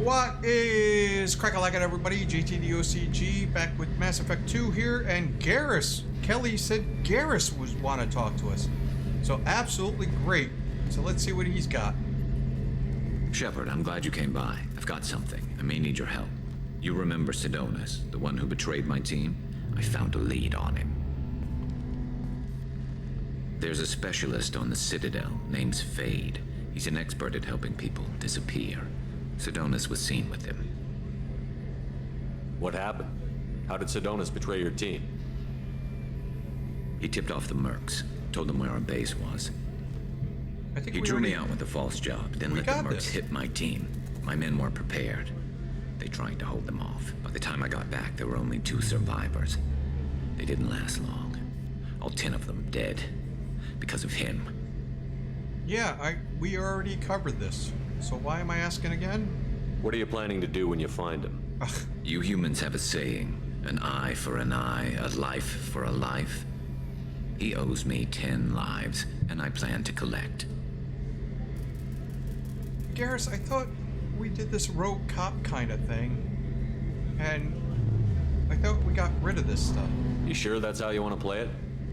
What is crack-a-lackin', everybody? JTDOCG back with Mass Effect 2 here, and Garrus. Kelly said Garrus was want to talk to us. So absolutely great. So let's see what he's got. Shepard, I'm glad you came by. I've got something. I may need your help. You remember Sidonus, the one who betrayed my team? I found a lead on him. There's a specialist on the Citadel named Fade. He's an expert at helping people disappear. Sidonus was seen with him. What happened? How did Sidonus betray your team? He tipped off the mercs, told them where our base was. He drew me out with a false job, then let the mercs hit my team. My men weren't prepared. They tried to hold them off. By the time I got back, there were only 2 survivors. They didn't last long. All 10 of them dead. Because of him. Yeah, we already covered this. So why am I asking again? What are you planning to do when you find him? You humans have a saying, an eye for an eye, a life for a life. He owes me 10 lives, and I plan to collect. Garrus, I thought we did this rogue cop kind of thing. And I thought we got rid of this stuff. You sure that's how you want to play it?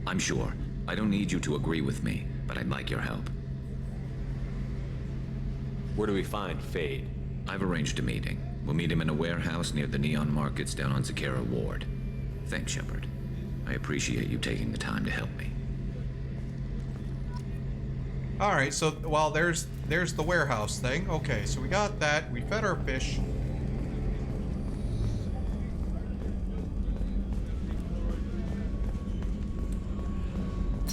I'm sure. I don't need you to agree with me, but I'd like your help. Where do we find Fade? I've arranged a meeting. We'll meet him in a warehouse near the Neon Markets down on Zakera Ward. Thanks, Shepard. I appreciate you taking the time to help me. Alright, so, well, there's the warehouse thing. Okay, so we got that. We fed our fish.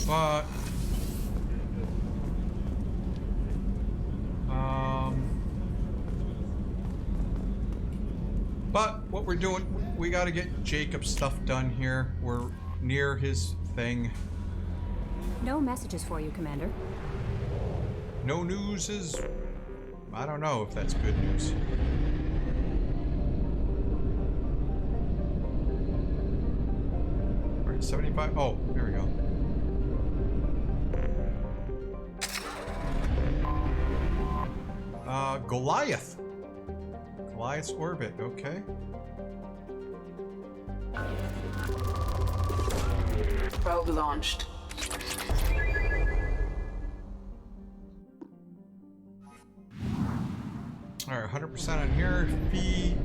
But... But what we're doing, we gotta get Jacob's stuff done here. We're near his thing. No messages for you, Commander. No news is... I don't know if that's good news. We're at 75. Oh, there we go. Goliath. Goliath's orbit, okay. Probe launched. Alright, 100% on here. Fee.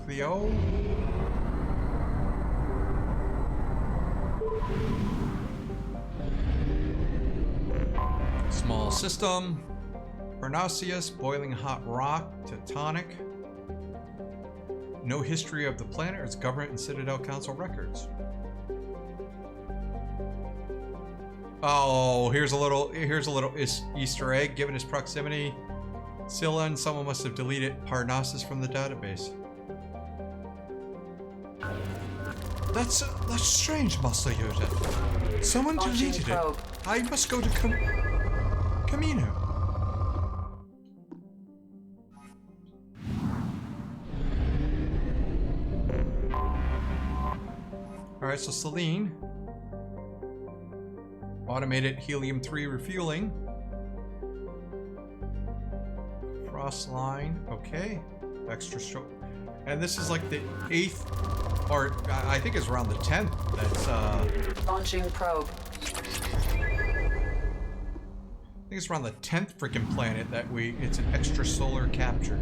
Cleo. Small system. Parnassus, boiling hot rock, Tectonic. No history of the planet or its government and Citadel Council records. Oh, here's a little Easter egg. Given its proximity, Scylla and someone must have deleted Parnassus from the database. That's strange, Master Yoda. Someone deleted it. I must go to Camino. Alright, so Celine. Automated helium-3 refueling. Frost line, okay. Extra stroke. And this is like the 8th, or I think it's around the 10th that's, Launching probe. I think it's around the 10th freaking planet that it's an extra solar capture.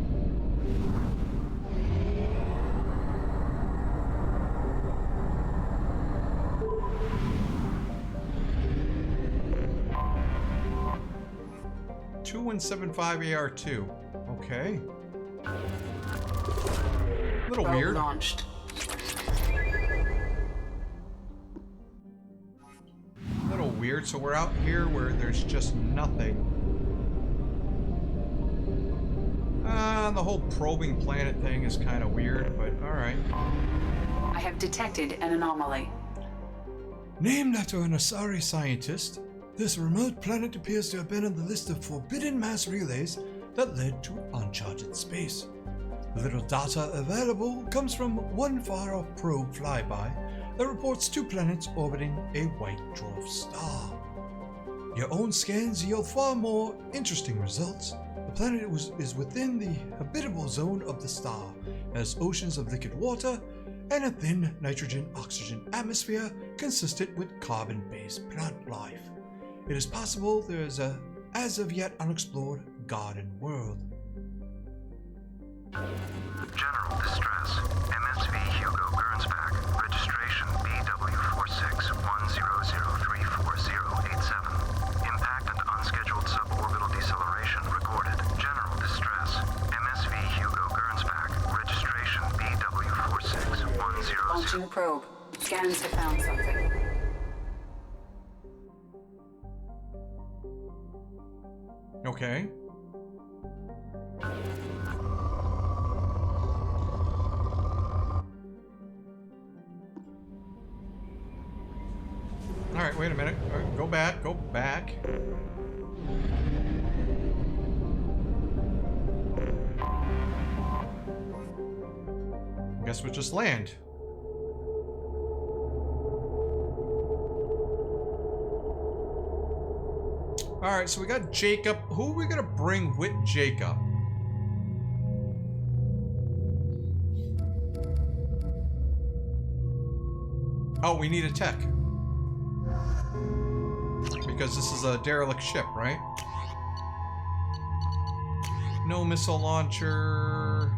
AR2. Okay. A little weird. Launched. A little weird. So we're out here where there's just nothing. The whole probing planet thing is kind of weird, but alright. I have detected an anomaly. Named after an Asari scientist, this remote planet appears to have been on the list of forbidden mass relays that led to uncharted space. The little data available comes from one far-off probe flyby that reports 2 planets orbiting a white dwarf star. Your own scans yield far more interesting results, planet is within the habitable zone of the star, has oceans of liquid water, and a thin nitrogen-oxygen atmosphere consistent with carbon-based plant life. It is possible there is a, as of yet unexplored, garden world. General distress. MSV Hugo Gernsback. Registration BW4610034087. Impact and unscheduled suborbital deceleration recorded. General distress. MSV Hugo Gernsback. Registration BW4610. Launching probe. Scans have found something. Okay. Alright, wait a minute. Go back, go back. Guess we'll just land. Alright, so we got Jacob. Who are we gonna bring with Jacob? Oh, we need a tech. Because this is a derelict ship, right? No missile launcher.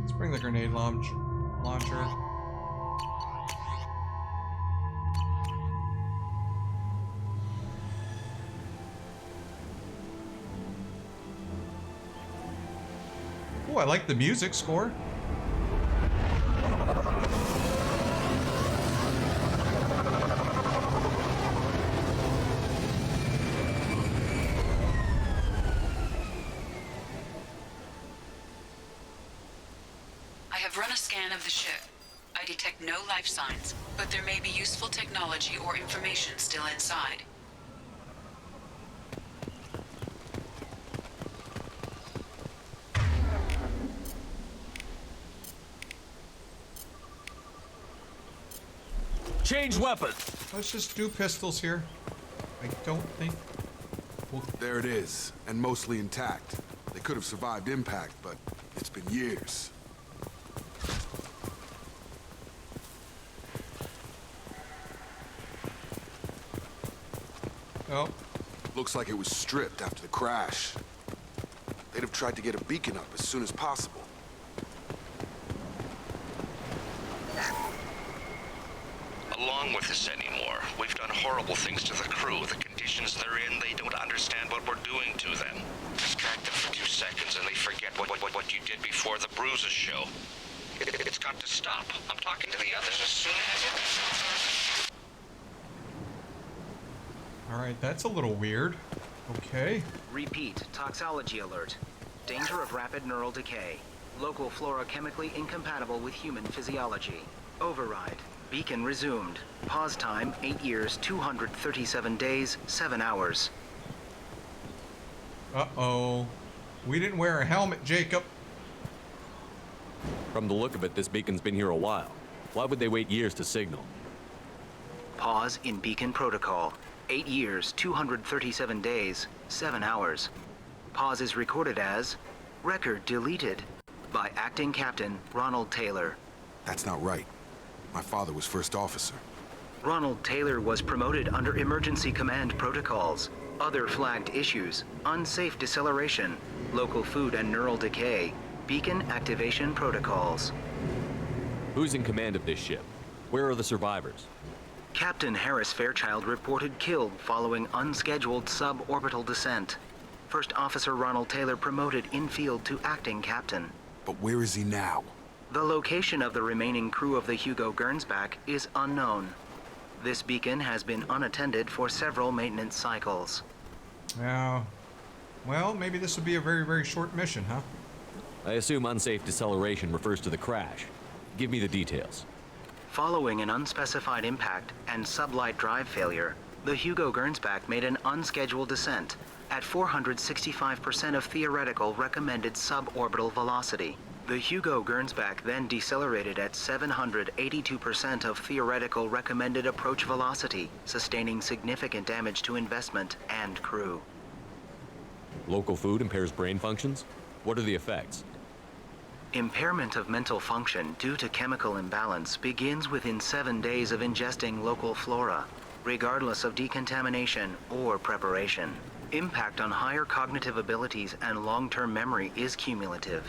Let's bring the grenade launcher. Oh, I like the music score. I have run a scan of the ship. I detect no life signs, but there may be useful technology or information still inside. Change weapon. Let's just do pistols here. I don't think... There it is, and mostly intact. They could have survived impact, but it's been years. Oh. Looks like it was stripped after the crash. They'd have tried to get a beacon up as soon as possible. Along with this anymore. We've done horrible things to the crew. The conditions they're in, they don't understand what we're doing to them. Distract them for 2 seconds and they forget what you did before the bruises show. It's got to stop. I'm talking to the others as soon as... Alright, that's a little weird. Okay. Repeat, toxology alert. Danger of rapid neural decay. Local flora chemically incompatible with human physiology. Override. Beacon resumed. Pause time, 8 years, 237 days, 7 hours. Uh-oh. We didn't wear a helmet, Jacob. From the look of it, this beacon's been here a while. Why would they wait years to signal? Pause in beacon protocol. 8 years, 237 days, 7 hours. Pause is recorded as record deleted by Acting Captain Ronald Taylor. That's not right. My father was first officer. Ronald Taylor was promoted under emergency command protocols. Other flagged issues: unsafe deceleration, local food and neural decay, beacon activation protocols. Who's in command of this ship? Where are the survivors? Captain Harris Fairchild reported killed following unscheduled suborbital descent. First Officer Ronald Taylor promoted in-field to acting captain. But where is he now? The location of the remaining crew of the Hugo Gernsback is unknown. This beacon has been unattended for several maintenance cycles. Well, maybe this will be a very, very short mission, huh? I assume unsafe deceleration refers to the crash. Give me the details. Following an unspecified impact and sublight drive failure, the Hugo Gernsback made an unscheduled descent at 465% of theoretical recommended suborbital velocity. The Hugo Gernsback then decelerated at 782% of theoretical recommended approach velocity, sustaining significant damage to investment and crew. Local food impairs brain functions? What are the effects? Impairment of mental function due to chemical imbalance begins within 7 days of ingesting local flora, regardless of decontamination or preparation. Impact on higher cognitive abilities and long-term memory is cumulative,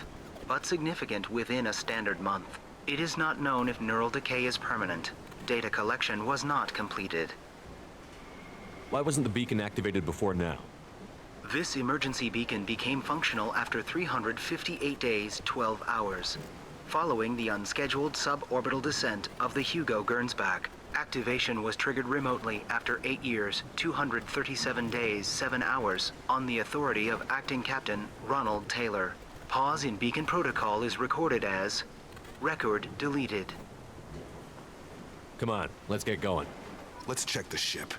but significant within a standard month. It is not known if neural decay is permanent. Data collection was not completed. Why wasn't the beacon activated before now? This emergency beacon became functional after 358 days, 12 hours, following the unscheduled suborbital descent of the Hugo Gernsback. Activation was triggered remotely after 8 years, 237 days, 7 hours, on the authority of Acting Captain Ronald Taylor. Pause in beacon protocol is recorded as record deleted. Come on, let's get going. Let's check the ship.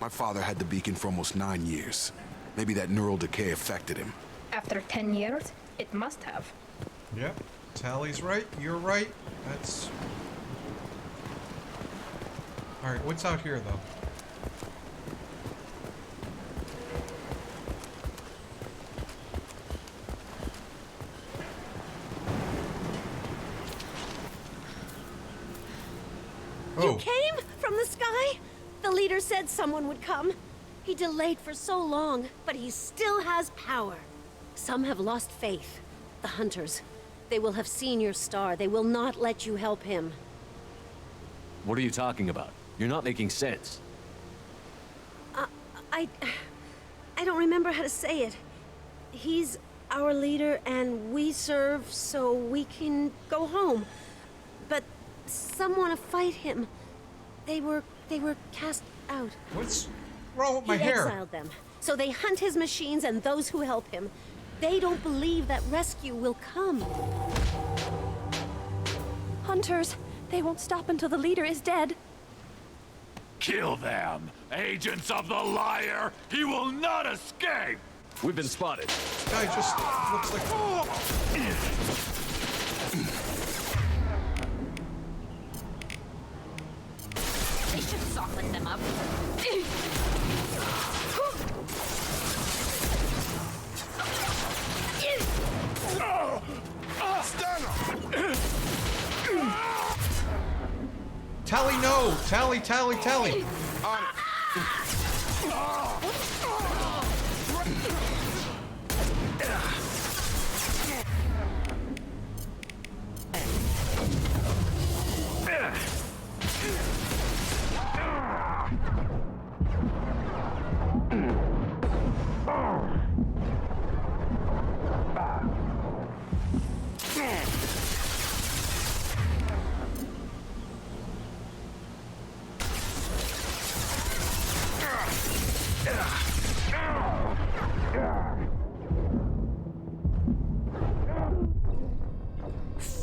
My father had the beacon for almost 9 years. Maybe that neural decay affected him. After 10 years, it must have. Yep. Tally's right. You're right. That's... Alright, what's out here, though? You came from the sky? The leader said someone would come. He delayed for so long, but he still has power. Some have lost faith. The hunters. They will have seen your star. They will not let you help him. What are you talking about? You're not making sense. I don't remember how to say it. He's our leader and we serve so we can go home. But some want to fight him. They were cast out. What's wrong with my He hair? exiled them. So they hunt his machines and those who help him. They don't believe that rescue will come. Hunters, they won't stop until the leader is dead. Kill them! Agents of the liar! He will not escape! We've been spotted. This guy just looks like... They should soften them up. Tally, no! Tally, tally, tally!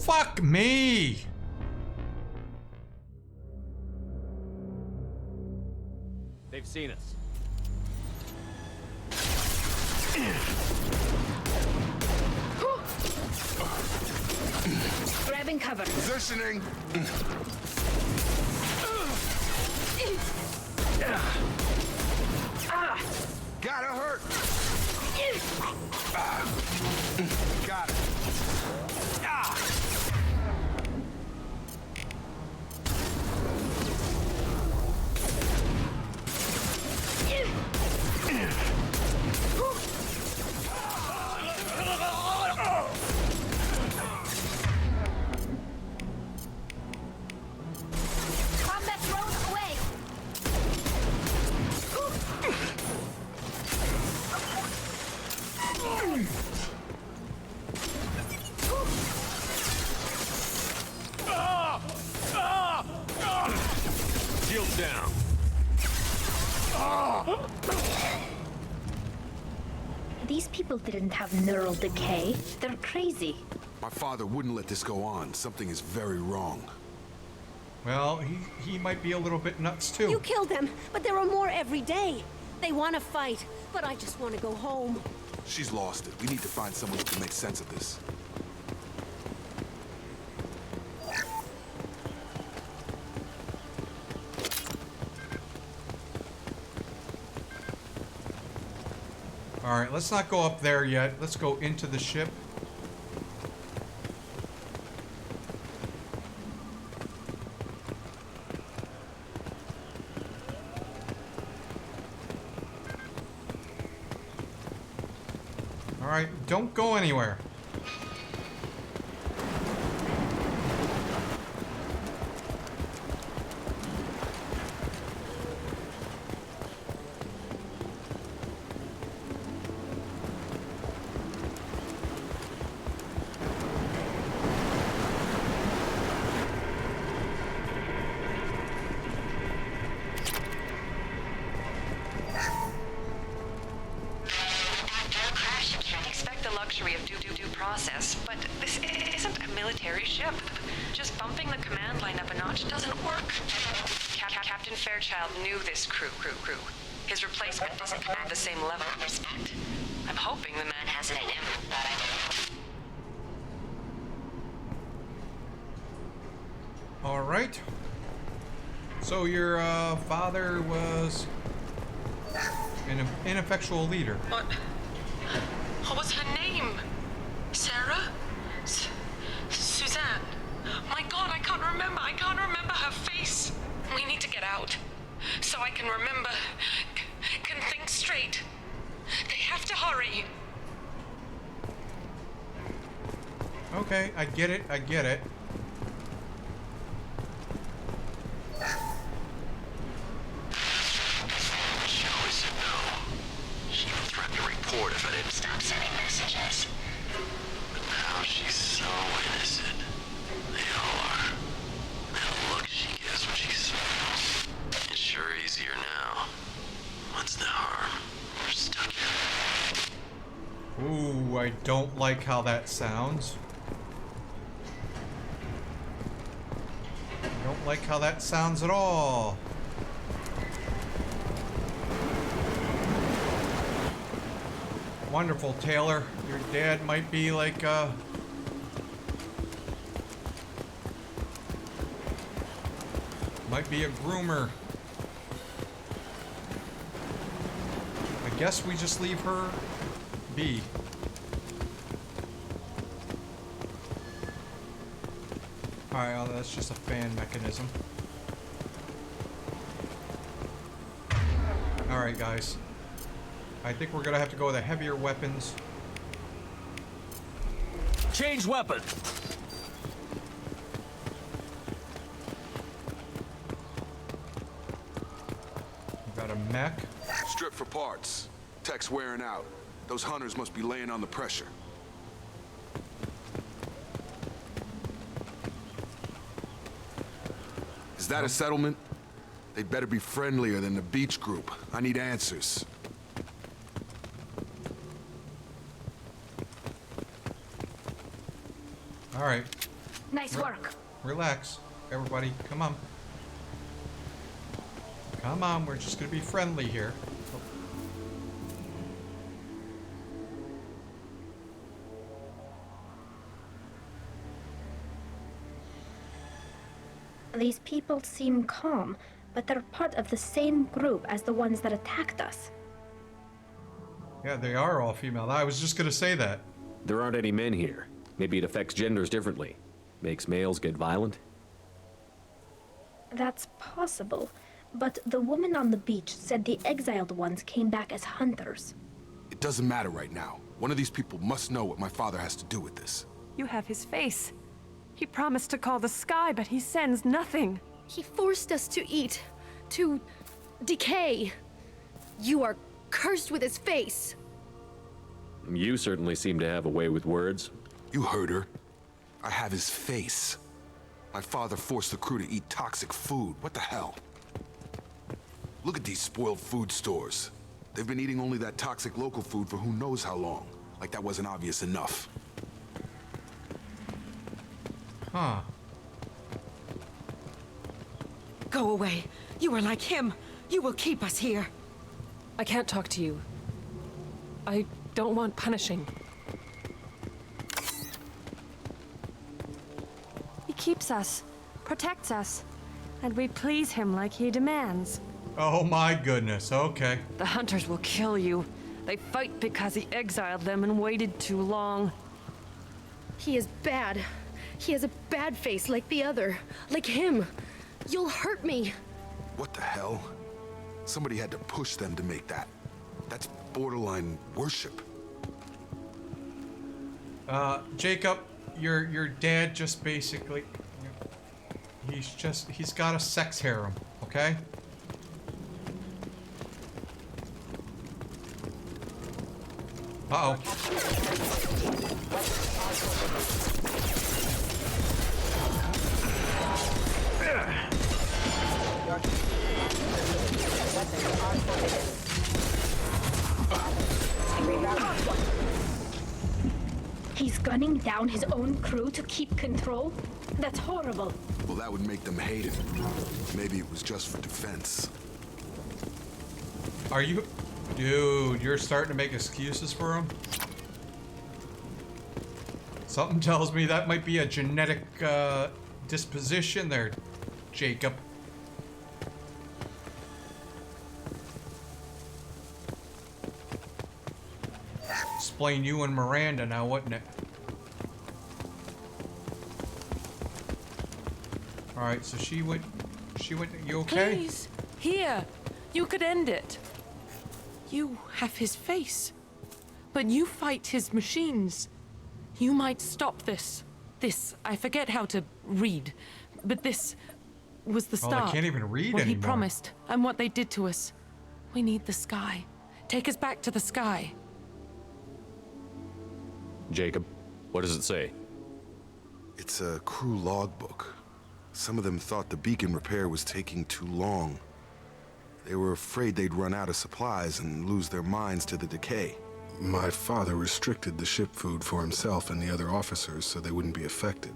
Fuck me! They've seen us. Grabbing cover. Positioning. Gotta hurt. Got it. Combat drone away. Shields down. These people didn't have neural decay. They're crazy. My father wouldn't let this go on. Something is very wrong. Well, he might be a little bit nuts too. You killed them, but there are more every day. They want to fight, but I just want to go home. She's lost it. We need to find someone who can make sense of this. Alright, let's not go up there yet. Let's go into the ship. Alright, don't go anywhere. Process, but this isn't a military ship. Just bumping the command line up a notch doesn't work. Captain Fairchild knew this crew. His replacement doesn't command the same level of respect. I'm hoping the man has it in him, but All right. So your father was an ineffectual leader. What was her name? Sarah? Suzanne? My God, I can't remember her face. We need to get out, so I can remember, can think straight. They have to hurry. Okay, I get it. She always said no. She even threatened to report if I didn't stop sending messages. But now she's so innocent. They all are. That look she gives when she smiles. It's sure easier now. What's the harm? We're stuck here. Ooh, I don't like how that sounds. I don't like how that sounds at all. Wonderful, Taylor. Your dad might be like, might be a groomer. I guess we just leave her be. Alright, well, that's just a fan mechanism. Alright, guys. I think we're gonna have to go with the heavier weapons. Change weapon! We got a mech. Strip for parts. Tech's wearing out. Those hunters must be laying on the pressure. Is that a settlement? They'd better be friendlier than the beach group. I need answers. All right. Nice work. Relax, everybody. Come on. Come on, we're just gonna be friendly here. These people seem calm, but they're part of the same group as the ones that attacked us. Yeah, they are all female. I was just gonna say that. There aren't any men here. Maybe it affects genders differently. Makes males get violent? That's possible, but the woman on the beach said the exiled ones came back as hunters. It doesn't matter right now. One of these people must know what my father has to do with this. You have his face. He promised to call the sky, but he sends nothing. He forced us to eat, to decay. You are cursed with his face. You certainly seem to have a way with words. You heard her. I have his face. My father forced the crew to eat toxic food. What the hell? Look at these spoiled food stores. They've been eating only that toxic local food for who knows how long. Like that wasn't obvious enough. Huh. Go away. You are like him. You will keep us here. I can't talk to you. I don't want punishing. He keeps us, protects us, and we please him like he demands. Oh my goodness, okay. The hunters will kill you. They fight because he exiled them and waited too long. He is bad. He has a bad face like the other. Like him. You'll hurt me. What the hell? Somebody had to push them to make that. That's borderline worship. Jacob, your dad just basically... He's got a sex harem, okay? Uh-oh. He's gunning down his own crew to keep control? That's horrible. Well, that would make them hate him. Maybe it was just for defense. Are you... Dude, you're starting to make excuses for him? Something tells me that might be a genetic, disposition there, Jacob. Explain you and Miranda now, wouldn't it? Alright, so she went, you okay? Please, here, you could end it. You have his face, but you fight his machines. You might stop this. This, I forget how to read, but this was the start. Oh, I can't even read what anymore. He promised, and what they did to us. We need the sky. Take us back to the sky. Jacob, what does it say? It's a crew logbook. Some of them thought the beacon repair was taking too long. They were afraid they'd run out of supplies and lose their minds to the decay. My father restricted the ship food for himself and the other officers so they wouldn't be affected.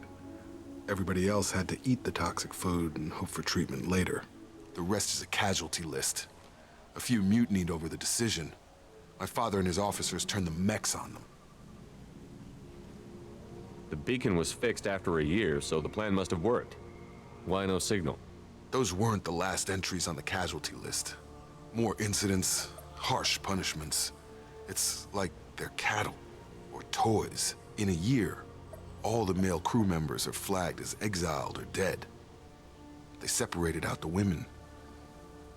Everybody else had to eat the toxic food and hope for treatment later. The rest is a casualty list. A few mutinied over the decision. My father and his officers turned the mechs on them. The beacon was fixed after a year, so the plan must have worked. Why no signal? Those weren't the last entries on the casualty list. More incidents, harsh punishments. It's like they're cattle or toys. In a year, all the male crew members are flagged as exiled or dead. They separated out the women,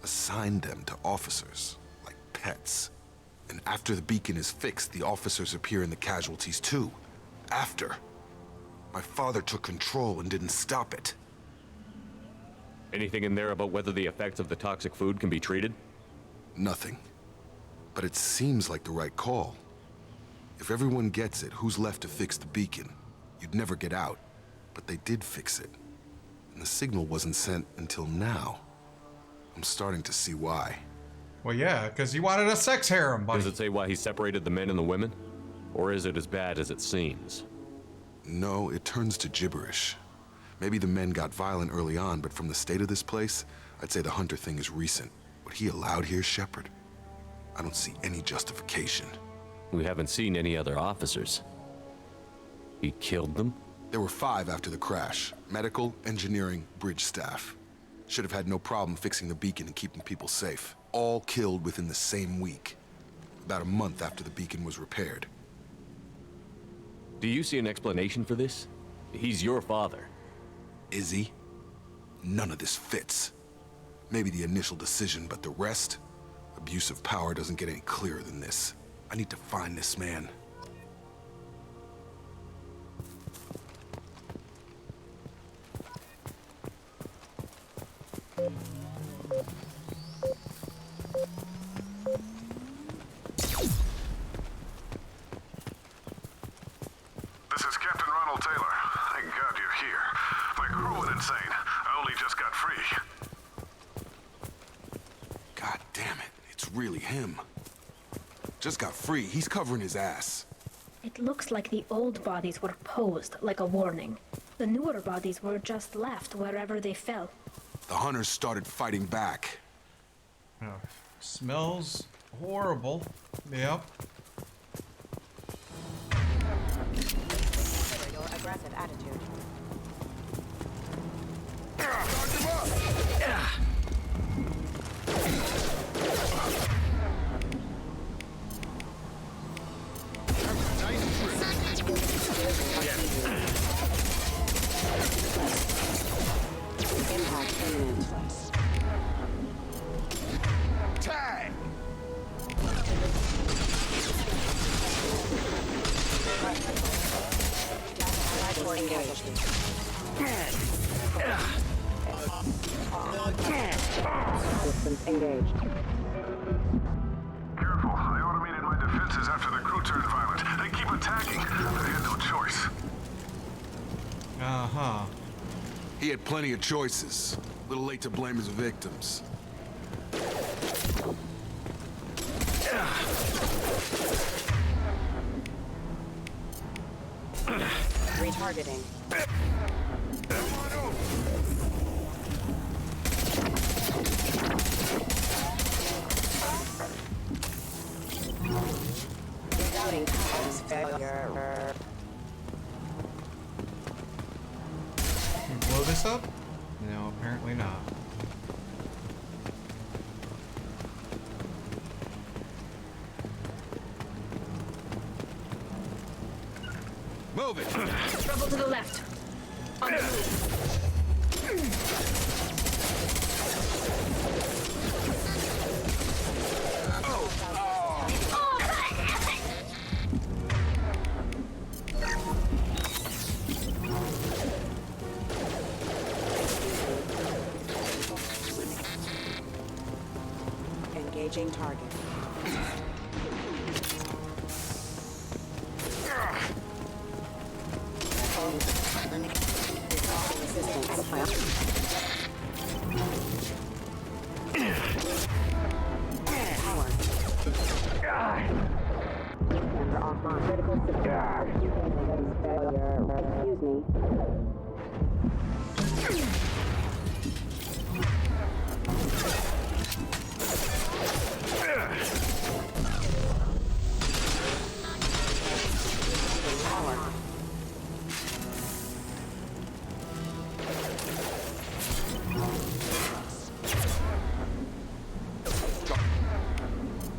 assigned them to officers, like pets. And after the beacon is fixed, the officers appear in the casualties too. After. My father took control and didn't stop it. Anything in there about whether the effects of the toxic food can be treated? Nothing. But it seems like the right call. If everyone gets it, who's left to fix the beacon? You'd never get out. But they did fix it. And the signal wasn't sent until now. I'm starting to see why. Well, yeah, because he wanted a sex harem, buddy. Does it say why he separated the men and the women? Or is it as bad as it seems? No, it turns to gibberish. Maybe the men got violent early on, but from the state of this place, I'd say the Hunter thing is recent. What he allowed here, Shepard, I don't see any justification. We haven't seen any other officers. He killed them? There were 5 after the crash. Medical, engineering, bridge staff. Should have had no problem fixing the beacon and keeping people safe. All killed within the same week. About a month after the beacon was repaired. Do you see an explanation for this? He's your father. Is he? None of this fits. Maybe the initial decision, but the rest? Abuse of power doesn't get any clearer than this. I need to find this man. This is Captain Ronald Taylor. Thank God you're here. My crew went insane. I only just got free. God damn it, it's really him. Just got free, he's covering his ass. It looks like the old bodies were posed like a warning. The newer bodies were just left wherever they fell. The hunters started fighting back. Oh, smells horrible. Yep. Your aggressive attitude. systems engaged. Careful, I automated my defenses after the crew turned violent. They keep attacking. I had no choice. Uh-huh. He had plenty of choices. A little late to blame his victims. Retargeting. Routing comms failure. Can we blow this up? No, apparently not. Move it! Trouble to the left. On the Engaging target.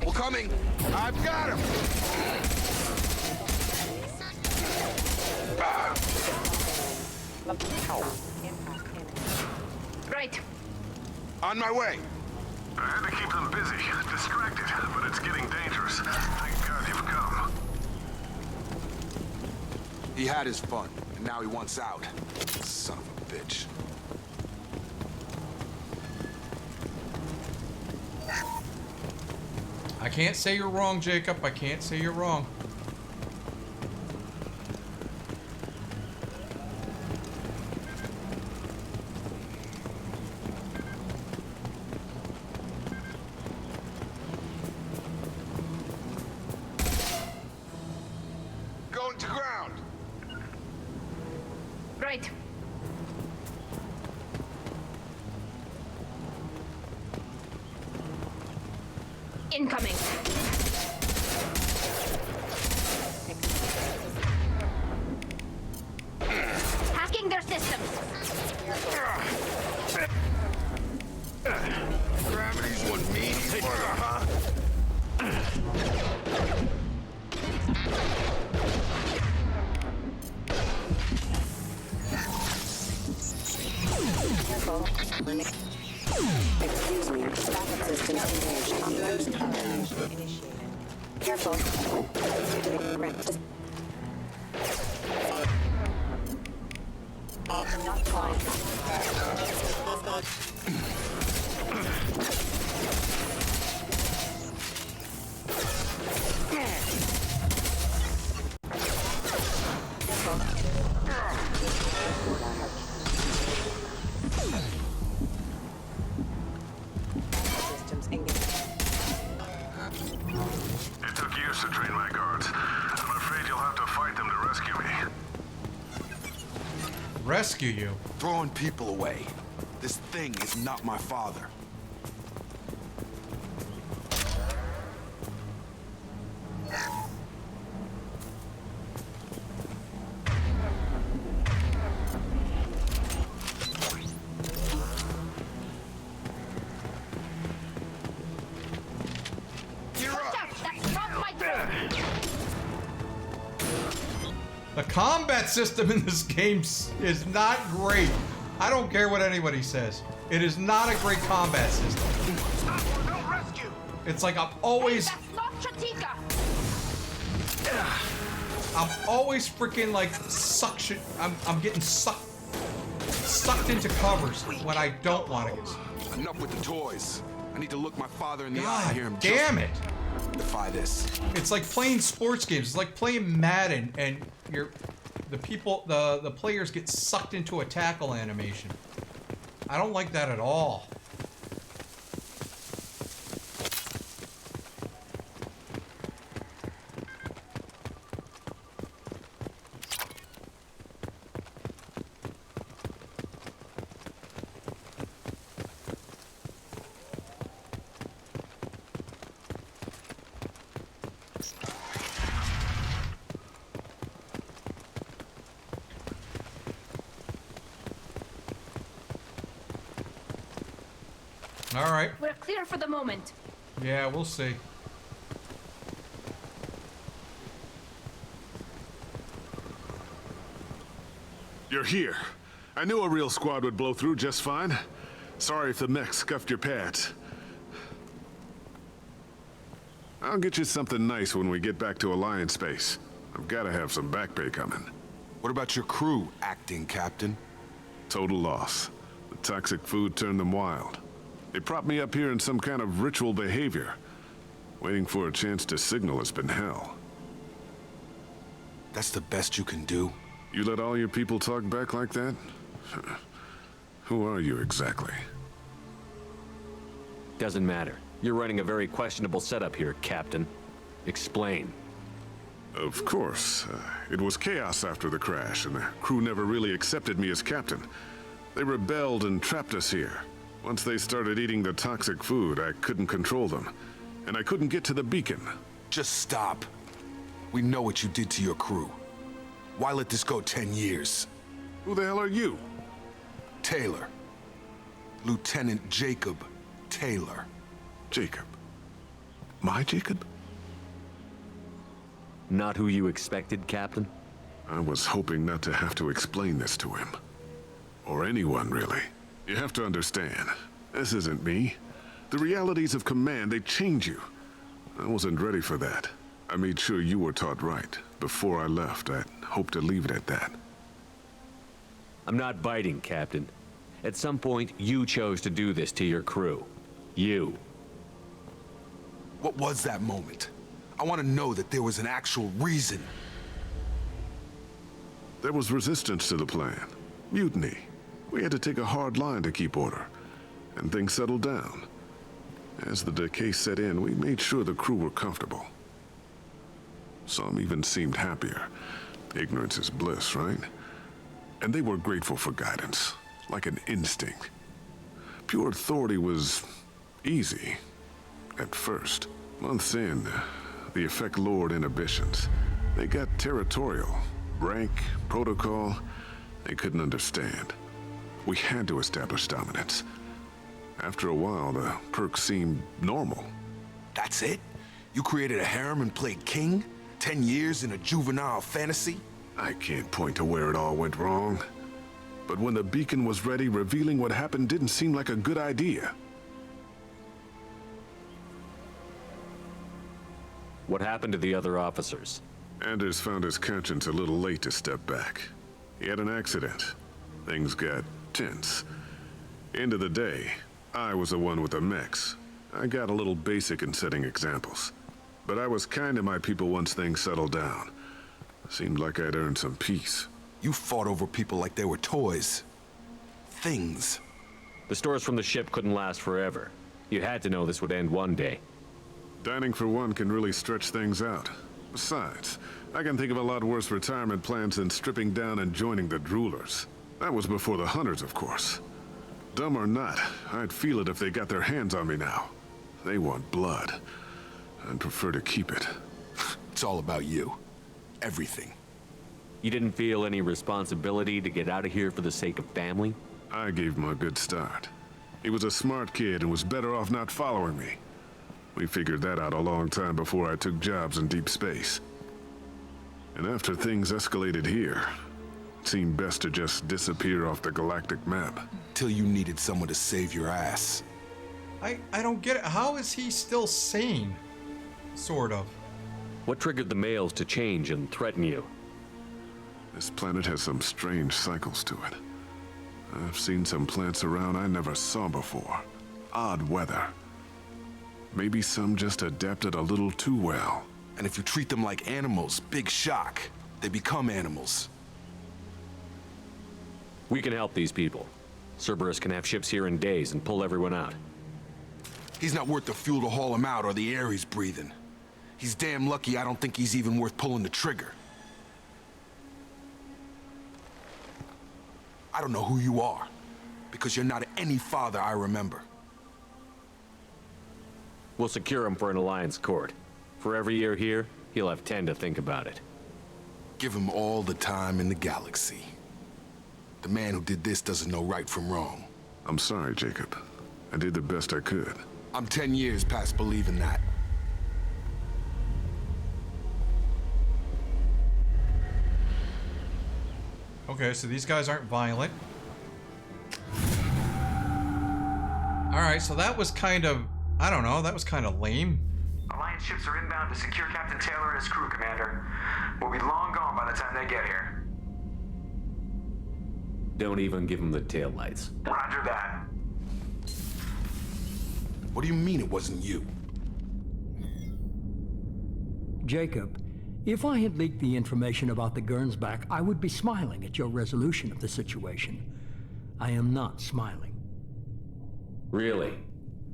We're coming! I've got him! right. On my way. I had to keep them busy, distracted, but it's getting dangerous. Thank God you've come. He had his fun, and now he wants out. Son of a bitch. I can't say you're wrong, Jacob. I can't say you're wrong. Going to ground. Right. Incoming. Hacking their systems. Gravity's one meaty burger, huh? Excuse me. Backup systems engaged. Boost coverage initiated. Careful. Not fine. Systems engaged. It took years to train my guards. I'm afraid you'll have to fight them to rescue me. Rescue you? Throwing people away. This thing is not my father. The combat system in this game is not great. I don't care what anybody says. It is not a great combat system. It's like I'm always freaking like suction. I'm getting sucked into covers when I don't want to get. Enough with the toys. I need to look my father in the eye God and hear him damn it! defy this. It's like playing sports games. It's like playing Madden, and the players get sucked into a tackle animation. I don't like that at all. All right. We're clear for the moment. Yeah, we'll see. You're here. I knew a real squad would blow through just fine. Sorry if the mech scuffed your pads. I'll get you something nice when we get back to Alliance space. I've got to have some back pay coming. What about your crew, acting captain? Total loss. The toxic food turned them wild. They propped me up here in some kind of ritual behavior. Waiting for a chance to signal has been hell. That's the best you can do? You let all your people talk back like that? Who are you exactly? Doesn't matter. You're running a very questionable setup here, Captain. Explain. Of course. It was chaos after the crash, and the crew never really accepted me as captain. They rebelled and trapped us here. Once they started eating the toxic food, I couldn't control them. And I couldn't get to the beacon. Just stop. We know what you did to your crew. Why let this go 10 years? Who the hell are you? Taylor. Lieutenant Jacob Taylor. Jacob? My Jacob? Not who you expected, Captain? I was hoping not to have to explain this to him. Or anyone, really. You have to understand, this isn't me. The realities of command, they change you. I wasn't ready for that. I made sure you were taught right. Before I left, I hoped to leave it at that. I'm not biting, Captain. At some point, you chose to do this to your crew. You. What was that moment? I want to know that there was an actual reason. There was resistance to the plan. Mutiny. We had to take a hard line to keep order. And things settled down. As the decay set in, we made sure the crew were comfortable. Some even seemed happier. Ignorance is bliss, right? And they were grateful for guidance, like an instinct. Pure authority was easy, at first. Months in, the effect lowered inhibitions. They got territorial. Rank, protocol, they couldn't understand. We had to establish dominance. After a while, the perks seemed normal. That's it? You created a harem and played king? 10 years in a juvenile fantasy? I can't point to where it all went wrong. But when the beacon was ready, revealing what happened didn't seem like a good idea. What happened to the other officers? Anders found his conscience a little late to step back. He had an accident. Things got tense. End of the day, I was the one with the mechs. I got a little basic in setting examples. But I was kind to my people once things settled down. Seemed like I'd earned some peace. You fought over people like they were toys. Things. The stores from the ship couldn't last forever. You had to know this would end one day. Dining for one can really stretch things out. Besides, I can think of a lot worse retirement plans than stripping down and joining the droolers. That was before the hunters, of course. Dumb or not, I'd feel it if they got their hands on me now. They want blood. I'd prefer to keep it. It's all about you. Everything. You didn't feel any responsibility to get out of here for the sake of family? I gave him a good start. He was a smart kid and was better off not following me. We figured that out a long time before I took jobs in deep space. And after things escalated here, it seemed best to just disappear off the galactic map. Till you needed someone to save your ass. I don't get it. How is he still sane? Sort of. What triggered the males to change and threaten you? This planet has some strange cycles to it. I've seen some plants around I never saw before. Odd weather. Maybe some just adapted a little too well. And if you treat them like animals, big shock. They become animals. We can help these people. Cerberus can have ships here in days and pull everyone out. He's not worth the fuel to haul him out or the air he's breathing. He's damn lucky I don't think he's even worth pulling the trigger. I don't know who you are, because you're not any father I remember. We'll secure him for an Alliance court. For every year here, he'll have 10 to think about it. Give him all the time in the galaxy. The man who did this doesn't know right from wrong. I'm sorry, Jacob. I did the best I could. I'm 10 years past believing that. Okay, so these guys aren't violent. Alright, so that was kind of... I don't know, that was kind of lame. Alliance ships are inbound to secure Captain Taylor and his crew, Commander. We'll be long gone by the time they get here. Don't even give him the taillights. Roger that. What do you mean it wasn't you? Jacob, if I had leaked the information about the Gernsback, I would be smiling at your resolution of the situation. I am not smiling. Really?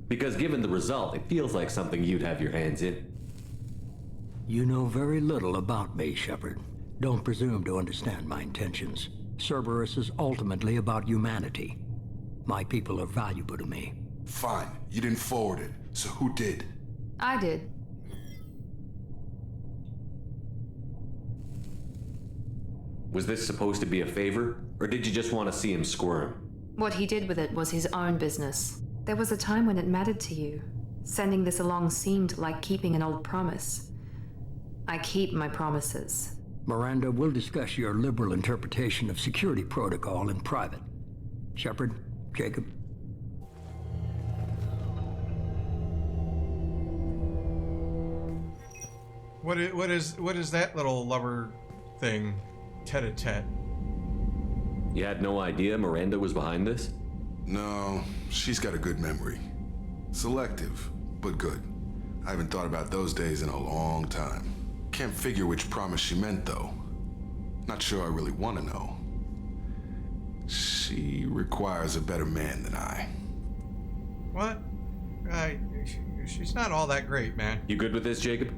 Because given the result, it feels like something you'd have your hands in. You know very little about me, Shepard. Don't presume to understand my intentions. Cerberus is ultimately about humanity. My people are valuable to me. Fine. You didn't forward it. So who did? I did. Was this supposed to be a favor? Or did you just want to see him squirm? What he did with it was his own business. There was a time when it mattered to you. Sending this along seemed like keeping an old promise. I keep my promises. Miranda, we'll discuss your liberal interpretation of security protocol in private. Shepard, Jacob. What is that little lover thing? Tete-a-tete. You had no idea Miranda was behind this? No, she's got a good memory. Selective, but good. I haven't thought about those days in a long time. Can't figure which promise she meant, though. Not sure I really want to know. She requires a better man than I. What? She's not all that great, man. You good with this, Jacob?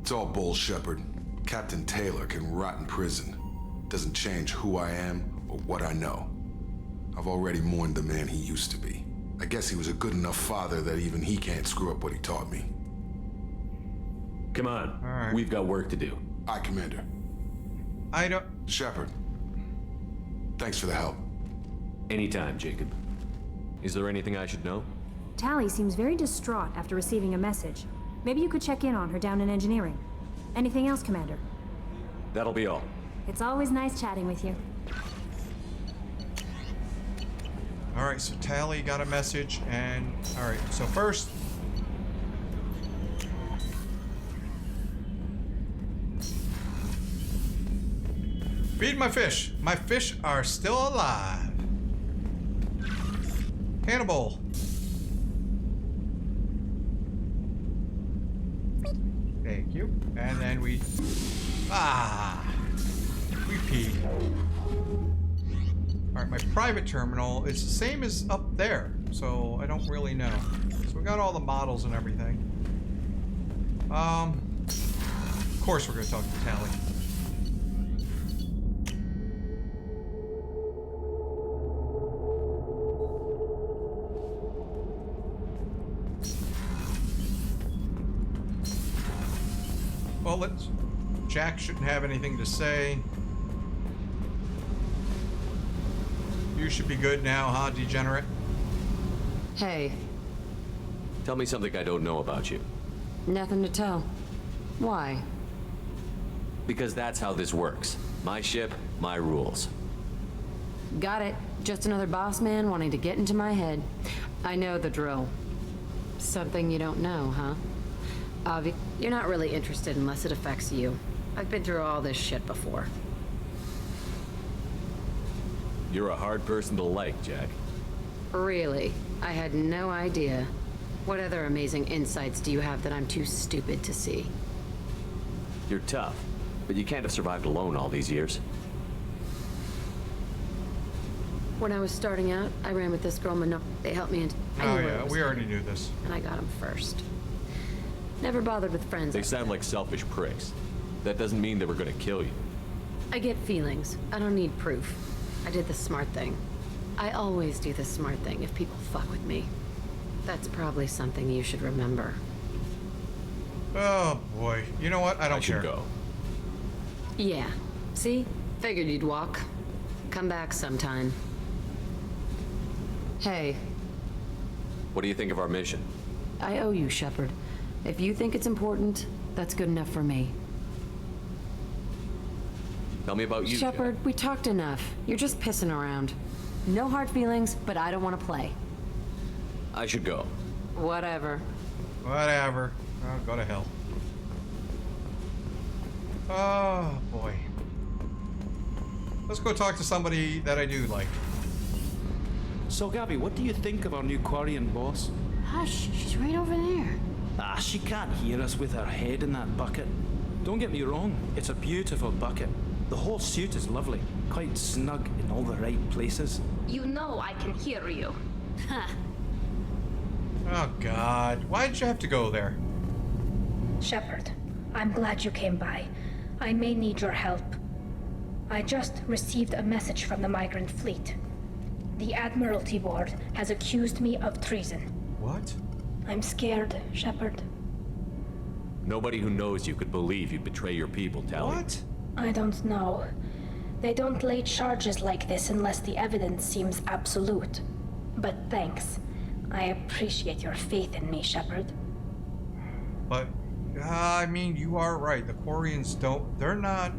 It's all bull, Shepard. Captain Taylor can rot in prison. Doesn't change who I am or what I know. I've already mourned the man he used to be. I guess he was a good enough father that even he can't screw up what he taught me. Come on. All right. We've got work to do. Aye, Commander. I don't... Shepard. Thanks for the help. Anytime, Jacob. Is there anything I should know? Tally seems very distraught after receiving a message. Maybe you could check in on her down in engineering. Anything else, Commander? That'll be all. It's always nice chatting with you. Alright, so Tally got a message, and... Alright, so first... Feed my fish! My fish are still alive! Hannibal! Thank you. And then we... We pee. Alright, my private terminal is the same as up there, so I don't really know. So we got all the models and everything. Of course we're gonna talk to Tally. Well, Jack shouldn't have anything to say. You should be good now, huh, degenerate? Hey. Tell me something I don't know about you. Nothing to tell. Why? Because that's how this works. My ship, my rules. Got it. Just another boss man wanting to get into my head. I know the drill. Something you don't know, huh? Avi, you're not really interested unless it affects you. I've been through all this shit before. You're a hard person to like, Jack. Really? I had no idea. What other amazing insights do you have that I'm too stupid to see? You're tough, but you can't have survived alone all these years. When I was starting out, I ran with this girl, Mano. They helped me, and oh yeah, we already knew this. And I got him first. Never bothered with friends. They sound like selfish pricks. That doesn't mean they were gonna kill you. I get feelings. I don't need proof. I did the smart thing. I always do the smart thing if people fuck with me. That's probably something you should remember. Oh boy. You know what? I don't care. Go. Yeah. See? Figured you'd walk. Come back sometime. Hey. What do you think of our mission? I owe you, Shepard. If you think it's important, that's good enough for me. Tell me about you, Shepard, we talked enough. You're just pissing around. No hard feelings, but I don't want to play. I should go. Whatever. Whatever. Oh, go to hell. Oh, boy. Let's go talk to somebody that I do like. So, Gabby, what do you think of our new Quarian boss? Hush, she's right over there. Ah, she can't hear us with her head in that bucket. Don't get me wrong, it's a beautiful bucket. The whole suit is lovely, quite snug in all the right places. You know I can hear you. Huh. Oh, God. Why'd you have to go there? Shepard, I'm glad you came by. I may need your help. I just received a message from the migrant fleet. The Admiralty Board has accused me of treason. What? I'm scared, Shepard. Nobody who knows you could believe you'd betray your people, Tali. What? I don't know. They don't lay charges like this unless the evidence seems absolute. But thanks. I appreciate your faith in me, Shepard. But, I mean, you are right. The Quarians don't... They're not...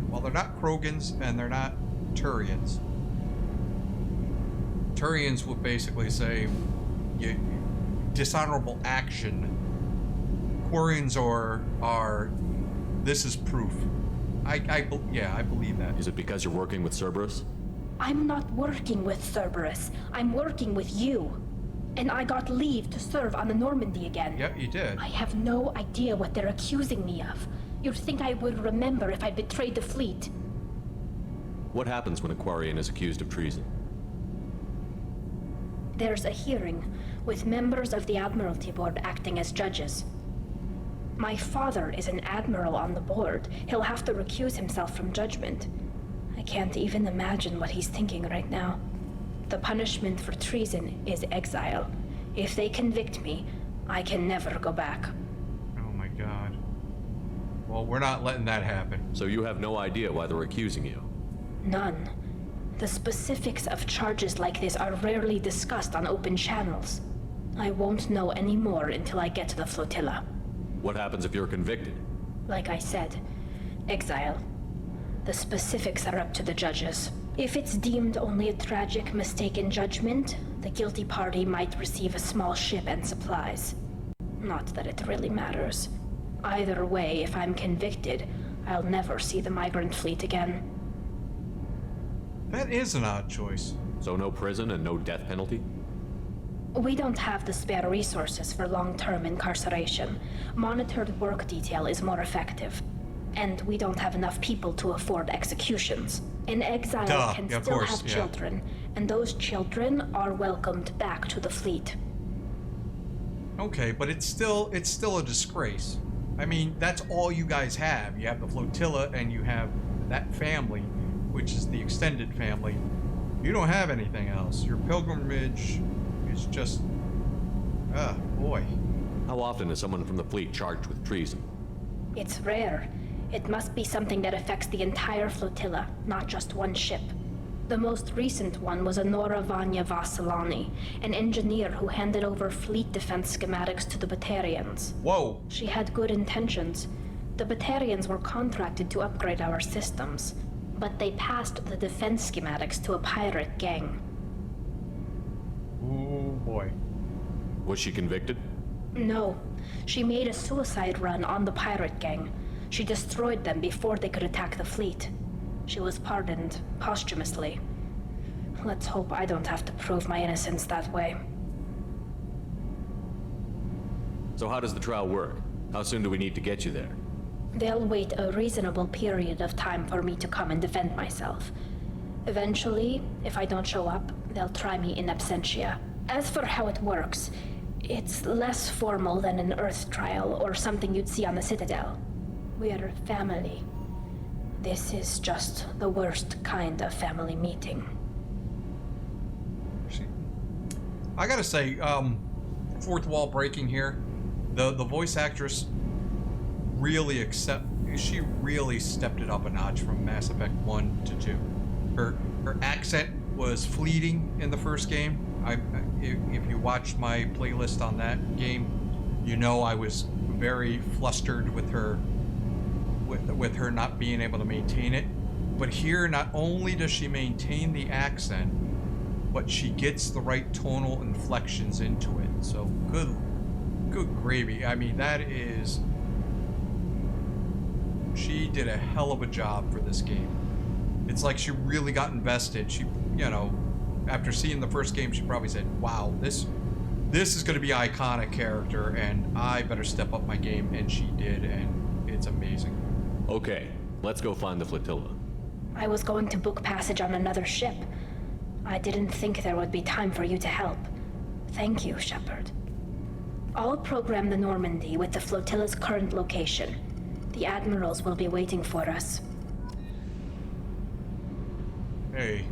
Well, they're not Krogans, and they're not Turians. Turians would basically say, dishonorable action. Quarians are this is proof. Yeah, I believe that. Is it because you're working with Cerberus? I'm not working with Cerberus. I'm working with you. And I got leave to serve on the Normandy again. Yep, you did. I have no idea what they're accusing me of. You'd think I would remember if I betrayed the fleet. What happens when a Quarian is accused of treason? There's a hearing, with members of the Admiralty Board acting as judges. My father is an admiral on the board. He'll have to recuse himself from judgment. I can't even imagine what he's thinking right now. The punishment for treason is exile. If they convict me, I can never go back. Oh my God. Well, we're not letting that happen. So you have no idea why they're accusing you? None. The specifics of charges like this are rarely discussed on open channels. I won't know any more until I get to the flotilla. What happens if you're convicted? Like I said, exile. The specifics are up to the judges. If it's deemed only a tragic mistake in judgment, the guilty party might receive a small ship and supplies. Not that it really matters. Either way, if I'm convicted, I'll never see the migrant fleet again. That is an odd choice. So no prison and no death penalty? We don't have the spare resources for long-term incarceration. Monitored work detail is more effective. And we don't have enough people to afford executions. An exile can still have children, and those children are welcomed back to the fleet. Okay, but it's still a disgrace. I mean, that's all you guys have. You have the flotilla and you have that family, which is the extended family. You don't have anything else. Your pilgrimage is just... boy. How often is someone from the fleet charged with treason? It's rare. It must be something that affects the entire flotilla, not just one ship. The most recent one was Anora Vanya Vasilani, an engineer who handed over fleet defense schematics to the Batarians. Whoa! She had good intentions. The Batarians were contracted to upgrade our systems, but they passed the defense schematics to a pirate gang. Oh boy. Was she convicted? No. She made a suicide run on the pirate gang. She destroyed them before they could attack the fleet. She was pardoned posthumously. Let's hope I don't have to prove my innocence that way. So how does the trial work? How soon do we need to get you there? They'll wait a reasonable period of time for me to come and defend myself. Eventually, if I don't show up, they'll try me in absentia. As for how it works, it's less formal than an Earth trial or something you'd see on the Citadel. We're family. This is just the worst kind of family meeting. I gotta say, fourth wall breaking here. The voice actress really she really stepped it up a notch from Mass Effect 1 to 2. Her accent was fleeting in the first game. If you watched my playlist on that game, you know I was very flustered with her not being able to maintain it. But here, not only does she maintain the accent, but she gets the right tonal inflections into it. So good gravy. I mean, she did a hell of a job for this game. It's like she really got invested. She, after seeing the first game, she probably said, wow, this is going to be an iconic character, and I better step up my game, and she did, and it's amazing. Okay, let's go find the flotilla. I was going to book passage on another ship. I didn't think there would be time for you to help. Thank you, Shepard. I'll program the Normandy with the flotilla's current location. The admirals will be waiting for us. Hey.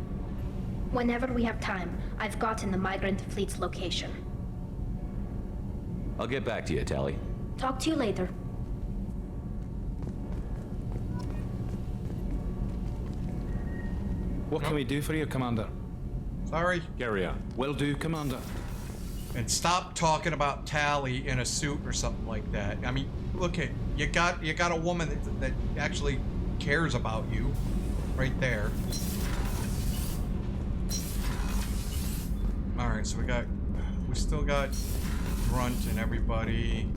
Whenever we have time, I've gotten the migrant fleet's location. I'll get back to you, Tali. Talk to you later. What can we do for you, Commander? Sorry. Carry on. Will do, Commander. And stop talking about Tali in a suit or something like that. I mean, look at you got a woman that actually cares about you, right there. All right, so we still got Grunt and everybody.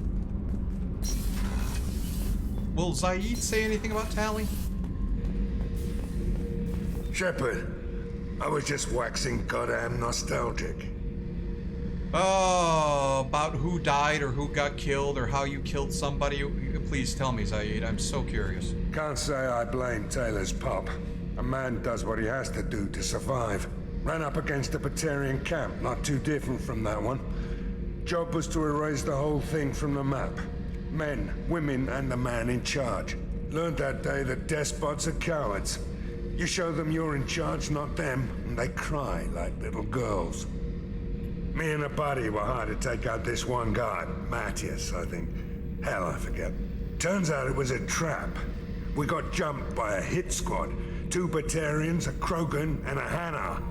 Will Zaid say anything about Tali? Shepard, I was just waxing goddamn nostalgic. Oh, about who died or who got killed or how you killed somebody? Please tell me, Zaid. I'm so curious. Can't say I blame Taylor's pop. A man does what he has to do to survive. Ran up against a Batarian camp, not too different from that one. Job was to erase the whole thing from the map. Men, women, and the man in charge. Learned that day that despots are cowards. You show them you're in charge, not them, and they cry like little girls. Me and a buddy were hired to take out this one guy, Matthias, I think. Hell, I forget. Turns out it was a trap. We got jumped by a hit squad. 2 Batarians, a Krogan, and a Hanar.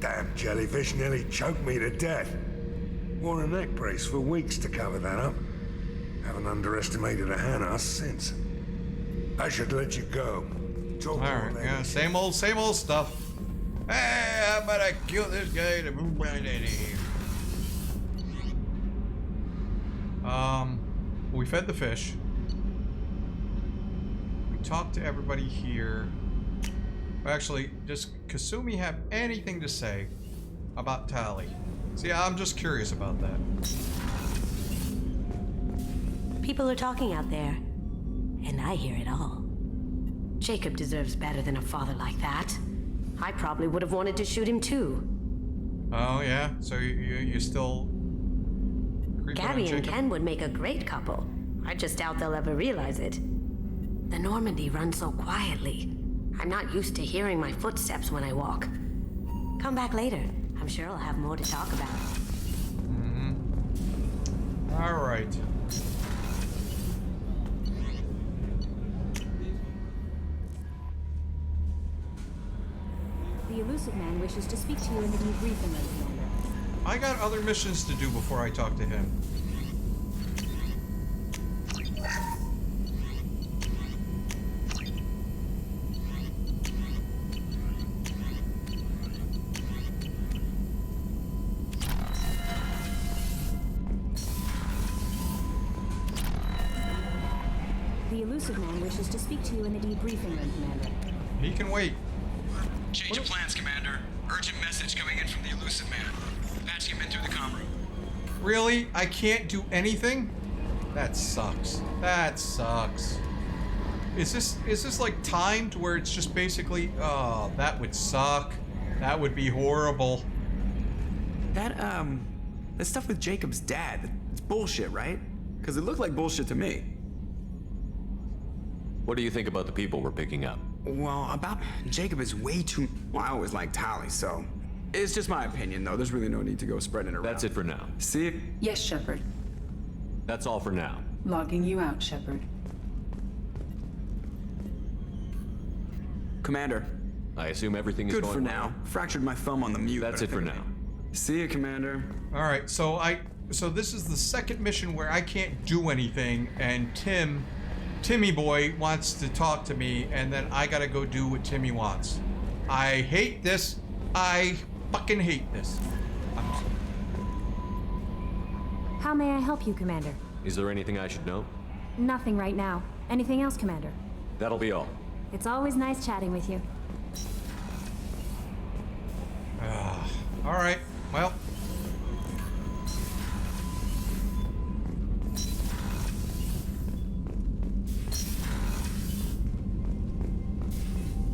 Damn jellyfish nearly choked me to death. Wore a neck brace for weeks to cover that up. Haven't underestimated a Hanar since. I should let you go. All right, yeah, same old stuff. Hey, how about I kill this guy to move right in here? We fed the fish. We talked to everybody here. Actually, does Kasumi have anything to say about Tali? See, I'm just curious about that. People are talking out there, and I hear it all. Jacob deserves better than a father like that. I probably would have wanted to shoot him too. Oh yeah, so you still... Gabby and Ken would make a great couple. I just doubt they'll ever realize it. The Normandy runs so quietly. I'm not used to hearing my footsteps when I walk. Come back later. I'm sure I'll have more to talk about. All right. The Elusive Man wishes to speak to you in the debriefing room, Commander. I got other missions to do before I talk to him. The Elusive Man wishes to speak to you in the debriefing room, Commander. He can wait. Change of plans, Commander. Urgent message coming in from the Elusive Man. Patching him in through the comm room. Really? I can't do anything? That sucks. That sucks. Is this like timed where it's just basically, oh, that would suck. That would be horrible. That stuff with Jacob's dad, it's bullshit, right? Because it looked like bullshit to me. What do you think about the people we're picking up? Well, about Jacob is way too... Well, I always liked Tali, so... It's just my opinion, though. There's really no need to go spreading it around. That's it for now. See you... Yes, Shepard. That's all for now. Logging you out, Shepard. Commander. I assume everything is good going for well. now. Fractured my thumb on the mute. That's it for now. See you, Commander. All right, so this is the second mission where I can't do anything, and Timmy boy wants to talk to me, and then I gotta go do what Timmy wants. I hate this. I fucking hate this. How may I help you, Commander? Is there anything I should know? Nothing right now. Anything else, Commander? That'll be all. It's always nice chatting with you. All right, well.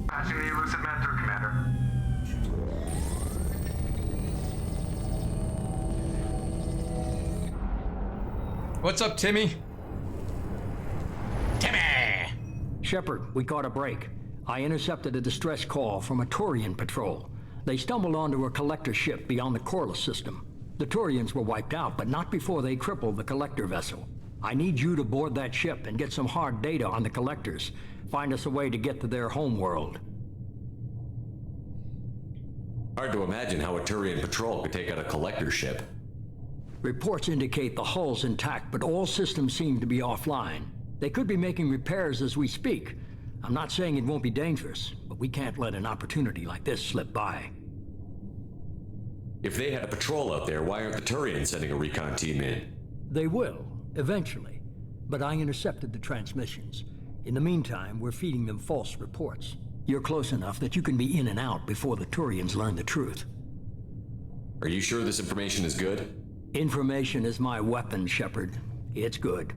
Patching the elusive man through, Commander. What's up, Timmy? Shepard, we caught a break. I intercepted a distress call from a Turian patrol. They stumbled onto a collector ship beyond the Corliss system. The Turians were wiped out, but not before they crippled the collector vessel. I need you to board that ship and get some hard data on the collectors. Find us a way to get to their homeworld. Hard to imagine how a Turian patrol could take out a collector ship. Reports indicate the hull's intact, but all systems seem to be offline. They could be making repairs as we speak. I'm not saying it won't be dangerous, but we can't let an opportunity like this slip by. If they had a patrol out there, why aren't the Turians sending a recon team in? They will, eventually. But I intercepted the transmissions. In the meantime, we're feeding them false reports. You're close enough that you can be in and out before the Turians learn the truth. Are you sure this information is good? Information is my weapon, Shepard. It's good.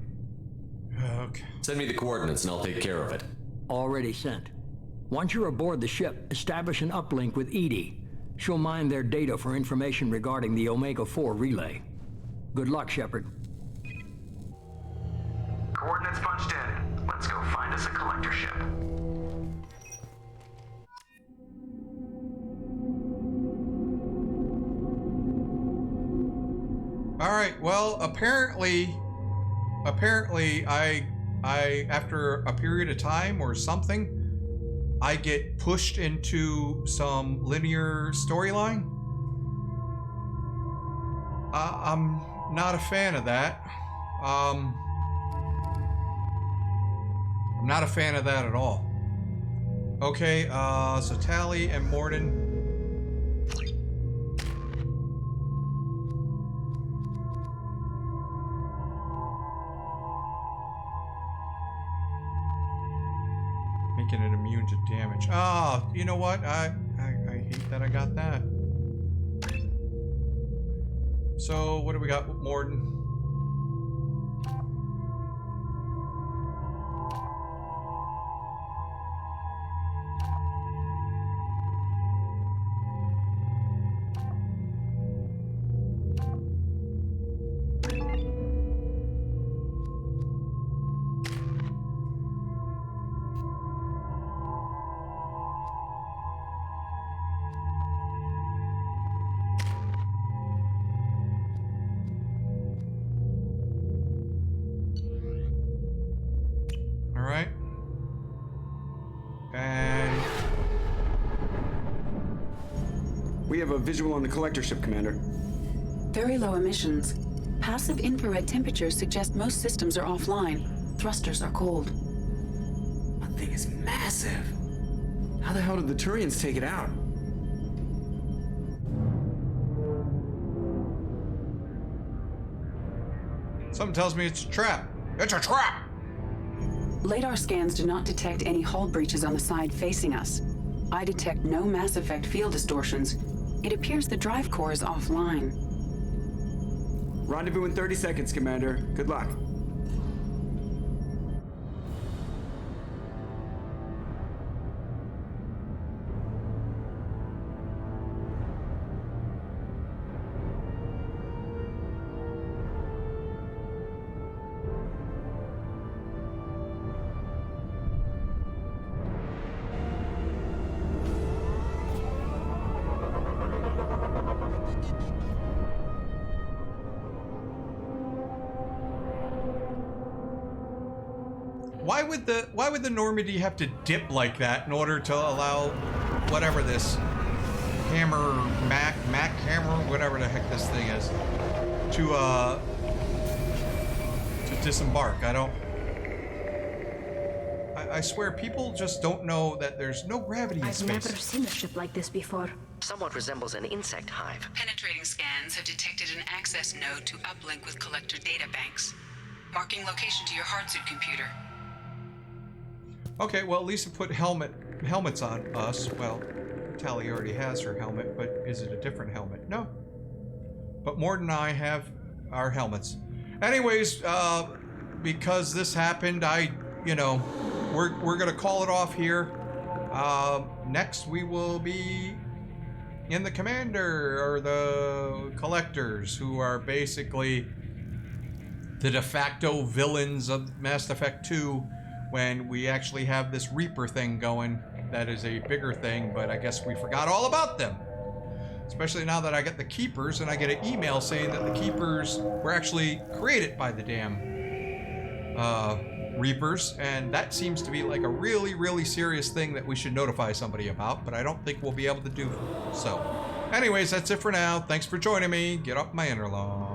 Okay. Send me the coordinates and I'll take care of it. Already sent. Once you're aboard the ship, establish an uplink with Edie. She'll mine their data for information regarding the Omega-4 relay. Good luck, Shepard. Coordinates punched in. Let's go find us a collector ship. All right. Well, apparently, I after a period of time or something, I get pushed into some linear storyline. I'm not a fan of that. I'm not a fan of that at all. Okay, so Tali and Morden. Making it immune to damage. Oh, you know what? I hate that I got that. So, what do we got with Morden? We have a visual on the collector ship, Commander. Very low emissions. Passive infrared temperatures suggest most systems are offline. Thrusters are cold. That thing is massive. How the hell did the Turians take it out? Something tells me it's a trap. It's a trap! Radar scans do not detect any hull breaches on the side facing us. I detect no mass effect field distortions. It appears the drive core is offline. Rendezvous in 30 seconds, Commander. Good luck. Why would the Normandy have to dip like that in order to allow whatever this hammer, Mac hammer, whatever the heck this thing is, to disembark? I swear people just don't know that there's no gravity in I've space. never seen a ship like this before. Somewhat resembles an insect hive. Penetrating scans have detected an access node to uplink with collector data banks. Marking location to your hardsuit computer. Okay, well, at least it put helmets on us. Well, Tally already has her helmet, but is it a different helmet? No. But Mort and I have our helmets. Anyways, because this happened, we're gonna call it off here. Next, we will be in the Commander, or the Collectors, who are basically the de facto villains of Mass Effect 2, when we actually have this Reaper thing going. That is a bigger thing, but I guess we forgot all about them. Especially now that I get the Keepers, and I get an email saying that the Keepers were actually created by the damn Reapers, and that seems to be like a really, really serious thing that we should notify somebody about, but I don't think we'll be able to do so. Anyways, that's it for now. Thanks for joining me. Get up my interlock.